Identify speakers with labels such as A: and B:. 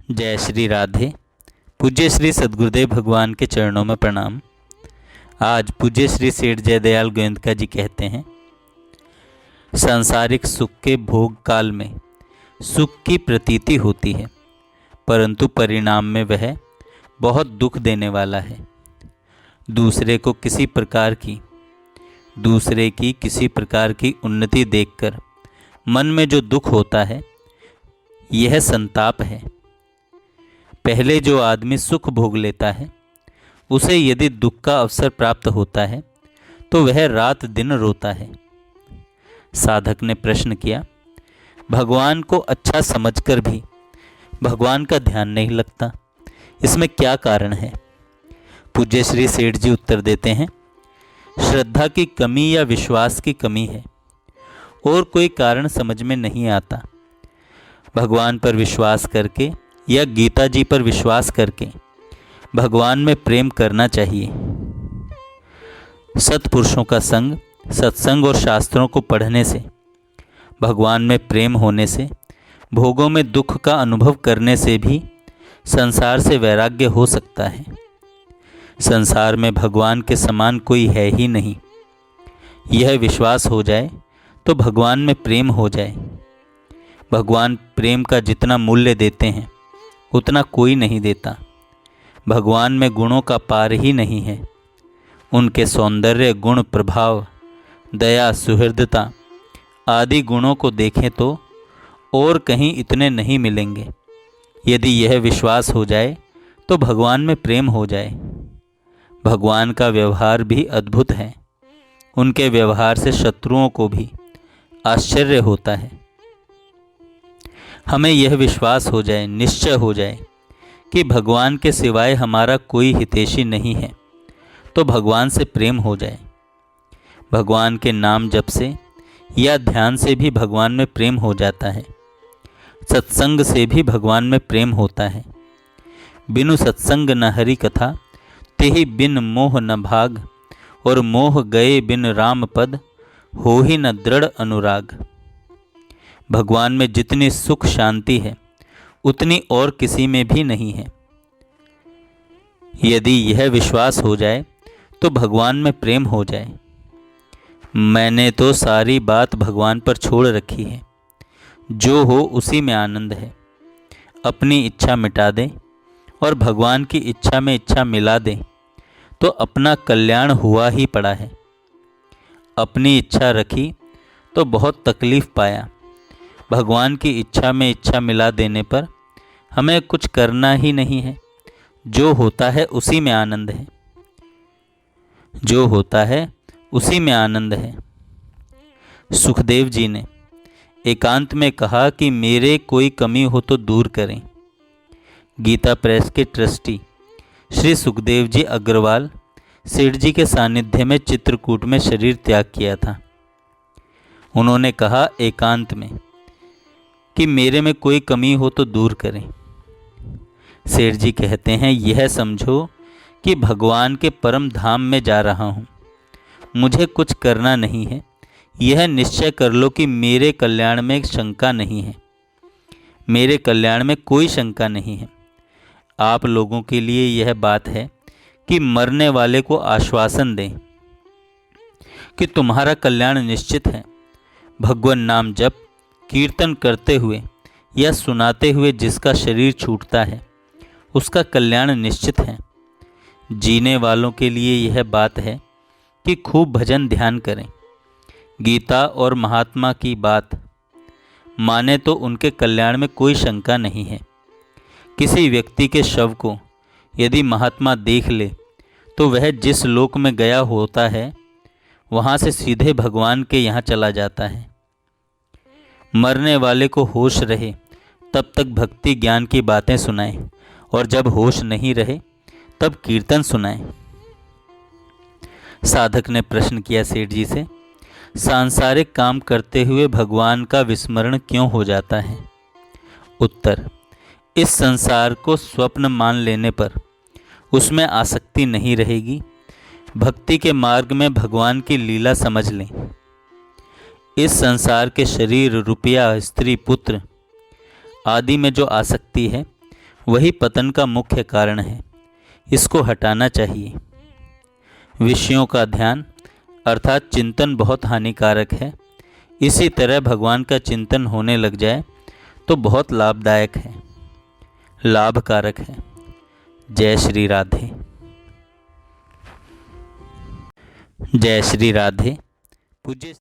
A: जय श्री राधे। पूज्य श्री सद्गुरुदेव भगवान के चरणों में प्रणाम। आज पूज्य श्री सेठ जयदयाल गोयंदका जी कहते हैं, सांसारिक सुख के भोग काल में सुख की प्रतीति होती है, परंतु परिणाम में वह बहुत दुख देने वाला है। दूसरे की किसी प्रकार की उन्नति देखकर मन में जो दुख होता है, यह संताप है। पहले जो आदमी सुख भोग लेता है, उसे यदि दुख का अवसर प्राप्त होता है तो वह रात दिन रोता है। साधक ने प्रश्न किया, भगवान को अच्छा समझकर भी भगवान का ध्यान नहीं लगता, इसमें क्या कारण है? पूज्य श्री सेठ जी उत्तर देते हैं, श्रद्धा की कमी या विश्वास की कमी है, और कोई कारण समझ में नहीं आता। भगवान पर विश्वास करके या गीता जी पर विश्वास करके भगवान में प्रेम करना चाहिए। सत्पुरुषों का संग, सत्संग और शास्त्रों को पढ़ने से, भगवान में प्रेम होने से, भोगों में दुख का अनुभव करने से भी संसार से वैराग्य हो सकता है। संसार में भगवान के समान कोई है ही नहीं, यह विश्वास हो जाए तो भगवान में प्रेम हो जाए। भगवान प्रेम का जितना मूल्य देते हैं उतना कोई नहीं देता। भगवान में गुणों का पार ही नहीं है। उनके सौंदर्य, गुण, प्रभाव, दया, सुहृदता आदि गुणों को देखें तो और कहीं इतने नहीं मिलेंगे। यदि यह विश्वास हो जाए तो भगवान में प्रेम हो जाए। भगवान का व्यवहार भी अद्भुत है। उनके व्यवहार से शत्रुओं को भी आश्चर्य होता है। हमें यह विश्वास हो जाए, निश्चय हो जाए कि भगवान के सिवाय हमारा कोई हितैषी नहीं है, तो भगवान से प्रेम हो जाए। भगवान के नाम जप से या ध्यान से भी भगवान में प्रेम हो जाता है। सत्संग से भी भगवान में प्रेम होता है। बिनु सत्संग न हरि कथा, तेहि बिन मोह न भाग, और मोह गए बिन राम पद, हो ही न दृढ़ अनुराग। भगवान में जितनी सुख शांति है, उतनी और किसी में भी नहीं है। यदि यह विश्वास हो जाए तो भगवान में प्रेम हो जाए। मैंने तो सारी बात भगवान पर छोड़ रखी है, जो हो उसी में आनंद है। अपनी इच्छा मिटा दें और भगवान की इच्छा में इच्छा मिला दें तो अपना कल्याण हुआ ही पड़ा है। अपनी इच्छा रखी तो बहुत तकलीफ पाया। भगवान की इच्छा में इच्छा मिला देने पर हमें कुछ करना ही नहीं है। जो होता है उसी में आनंद है। जो होता है उसी में आनंद है। सुखदेव जी ने एकांत में कहा कि मेरे कोई कमी हो तो दूर करें। गीता प्रेस के ट्रस्टी श्री सुखदेव जी अग्रवाल सेठ जी के सानिध्य में चित्रकूट में शरीर त्याग किया था। उन्होंने कहा एकांत में कि मेरे में कोई कमी हो तो दूर करें। सेठ जी कहते हैं, यह समझो कि भगवान के परम धाम में जा रहा हूँ, मुझे कुछ करना नहीं है। यह निश्चय कर लो कि मेरे कल्याण में शंका नहीं है। मेरे कल्याण में कोई शंका नहीं है। आप लोगों के लिए यह बात है कि मरने वाले को आश्वासन दें कि तुम्हारा कल्याण निश्चित है। भगवान नाम जप कीर्तन करते हुए या सुनाते हुए जिसका शरीर छूटता है, उसका कल्याण निश्चित है। जीने वालों के लिए यह बात है कि खूब भजन ध्यान करें। गीता और महात्मा की बात माने तो उनके कल्याण में कोई शंका नहीं है। किसी व्यक्ति के शव को यदि महात्मा देख ले तो वह जिस लोक में गया होता है, वहाँ से सीधे भगवान के यहाँ चला जाता है। मरने वाले को होश रहे तब तक भक्ति ज्ञान की बातें सुनाएं, और जब होश नहीं रहे तब कीर्तन सुनाएं। साधक ने प्रश्न किया सेठ जी से, सांसारिक काम करते हुए भगवान का विस्मरण क्यों हो जाता है? उत्तर, इस संसार को स्वप्न मान लेने पर उसमें आसक्ति नहीं रहेगी। भक्ति के मार्ग में भगवान की लीला समझ लें। इस संसार के शरीर, रुपया, स्त्री, पुत्र आदि में जो आसक्ति है वही पतन का मुख्य कारण है, इसको हटाना चाहिए। विषयों का ध्यान अर्थात चिंतन बहुत हानिकारक है। इसी तरह भगवान का चिंतन होने लग जाए तो बहुत लाभदायक है, लाभकारक है। जय श्री राधे। जय श्री राधे। पूज्य